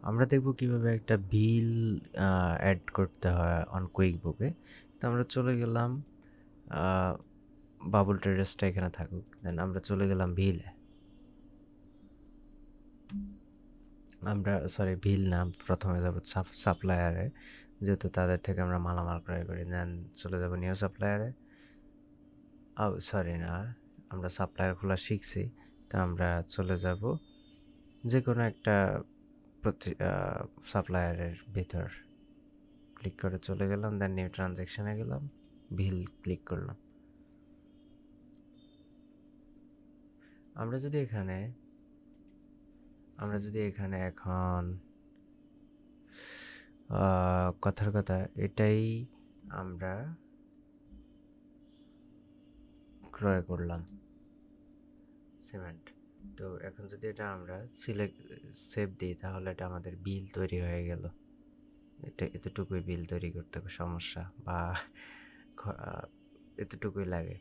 আমরা দেখব কিভাবে একটা বিল অ্যাড করতে হয় অন কুইকবুকে। তো আমরা চলে গেলাম, বাবল ট্রেডার্সটা এখানে থাকুক, দেন আমরা চলে গেলাম ভিলে। আমরা বিল না, প্রথমে যাব সাপ্লায়ারে, যেহেতু তাদের থেকে আমরা মালামাল ক্রয় করি। দেন চলে যাব নিউ সাপ্লায়ারে। না, আমরা সাপ্লায়ার খোলা শিখছি, তো আমরা চলে যাব যে কোনো একটা সাপ্লায়ারের ভিতর। ক্লিক করে চলে গেলাম, দেন নিউ ট্রানজ্যাকশানে গেলাম, বিল ক্লিক করলাম। আমরা যদি এখানে এখন কথার কথা এটাই আমরা ক্রয় করলাম সিমেন্ট। তো এখন যদি এটা আমরা সেভ দিই, তাহলে এটা আমাদের বিল তৈরি হয়ে গেল। এটা এতটুকুই বিল তৈরি করতে সমস্যা, বা এতটুকুই লাগে।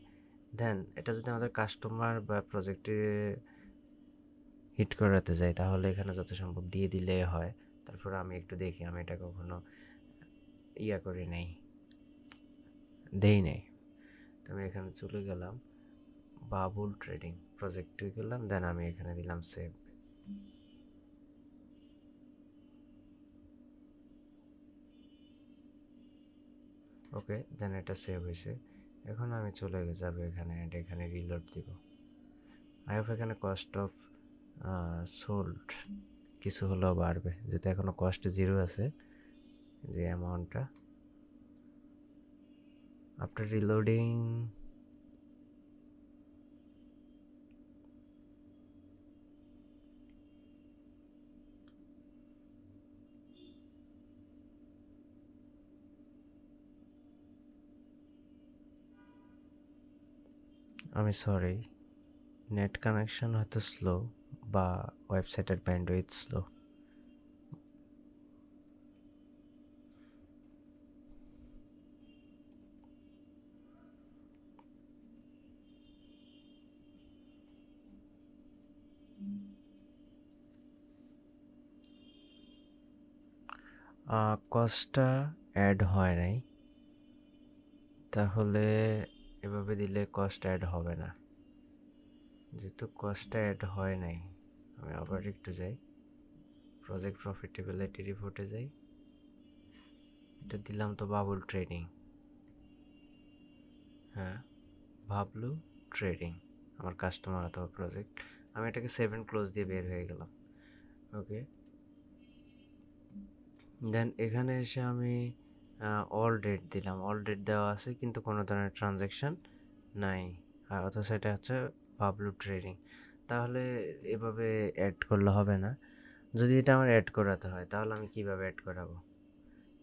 দেন এটা যদি আমাদের কাস্টমার বা প্রজেক্টে হিট করাতে যাই, তাহলে এখানে যত সম্ভব দিয়ে দিলে হয়। তারপর আমি একটু দেখি, আমি এটা কখনো করি নাই, দেই নাই। তো আমি এখানে চলে গেলাম, বাবুল ট্রেডিং প্রজেক্টে গেলাম, দেন আমি এখানে দিলাম সেভ। ওকে, দেন এটা সেভ হয়েছে। এখন আমি চলে যাবো এখানে রিলোড দিব। আই হোপ এখানে কস্ট অফ সোল্ড কিছু হলেও বাড়বে, যেহেতু এখনো কস্ট 0 আছে, যে অ্যামাউন্টটা। আফটার রিলোডিং আমি সরি, নেট কানেকশন হয়তো স্লো, বা ওয়েবসাইটের ব্যান্ডউইথ স্লো। কস্টটা অ্যাড হয় নাই, তাহলে এভাবে দিলে কস্ট অ্যাড হবে না। যেহেতু কস্টটা অ্যাড হয় নাই, আমি আবার একটু যাই, প্রজেক্ট প্রফিটেবিলিটি রিপোর্টে যাই, এটা দিলাম তো বাবুল ট্রেডিং। হ্যাঁ, ভাবলু ট্রেডিং আমার কাস্টমার অথবা প্রজেক্ট। আমি এটাকে 7 ক্লোজ দিয়ে বের হয়ে গেলাম। ওকে, দেন এখানে এসে আমি অল ডেট দিলাম। অল ডেট দেওয়া আছে, কিন্তু কোনো ধরনের ট্রানজ্যাকশান নাই, আর অথচ এটা হচ্ছে বাবলু ট্রেডিং। তাহলে এভাবে অ্যাড করলে হবে না। যদি এটা আমার অ্যাড করাতে হয়, তাহলে আমি কিভাবে অ্যাড করাবো?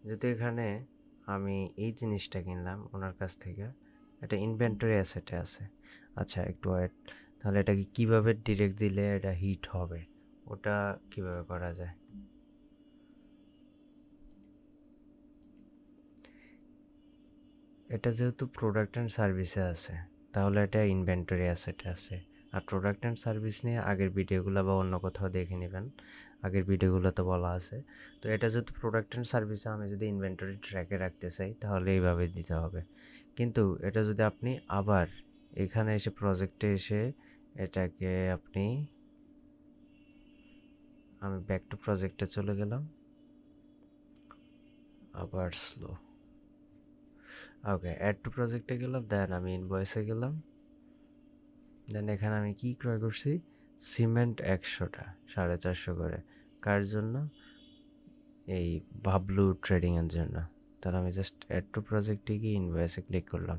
যেহেতু এখানে আমি এই জিনিসটা কিনলাম ওনার কাছ থেকে, এটা ইনভেন্টরি অ্যাসেটে আছে। আচ্ছা, একটু ওয়েট, তাহলে এটাকে কিভাবে ডিরেক্ট দিলে এটা হিট হবে, ওটা কিভাবে করা যায়? এটা যেহেতু প্রোডাক্ট অ্যান্ড সার্ভিসে আছে, তাহলে এটা ইনভেন্টরি অ্যাসেটে আছে। আর প্রোডাক্ট অ্যান্ড সার্ভিস নিয়ে আগের ভিডিওগুলো বা অন্য কোথাও দেখে নেবেন, আগের ভিডিওগুলোতে বলা আছে। তো এটা যেহেতু প্রোডাক্ট অ্যান্ড সার্ভিসে, আমি যদি ইনভেন্টরি ট্র্যাকে রাখতে চাই, তাহলে এইভাবে দিতে হবে। কিন্তু এটা যদি আপনি আবার এখানে এসে প্রজেক্টে এসে এটাকে আমি ব্যাক টু প্রজেক্টে চলে গেলাম, আবার স্লো। ওকে, অ্যাড টু প্রজেক্টে গেলাম, দেন আমি ইনভয়েসে গেলাম, দেন এখানে আমি কি ক্রয় করছি, সিমেন্ট 100টা 450 করে। কার জন্য? এই বাবলু ট্রেডিংয়ের জন্য। তাহলে আমি জাস্ট অ্যাড টু প্রজেক্টে গিয়ে ইনভয়েসে ক্লিক করলাম।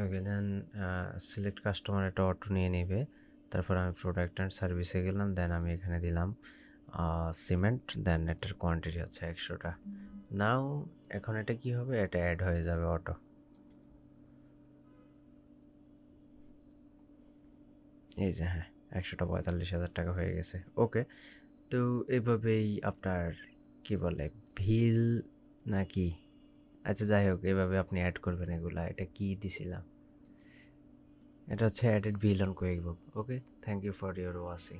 ওকে, দেন সিলেক্ট কাস্টমার, এটা অটো নিয়ে নেবে। তারপর আমি প্রোডাক্ট অ্যান্ড সার্ভিসে গেলাম, দেন আমি এখানে দিলাম সিমেন্ট, দেন এটার কোয়ান্টিটি হচ্ছে 100টা। নাও এখন এটা কি হবে, এটা অ্যাড হয়ে যাবে অটো। এই যে, হ্যাঁ, 145,000 টাকা হয়ে গেছে। ওকে, তো এভাবেই আপনার কি বলে ভিল নাকি, আচ্ছা যাই হোক, এভাবে আপনি অ্যাড করবেন এগুলা। এটা কি দিছিলাম, এটা হচ্ছে added bill on QuickBook. Okay, thank you for your watching.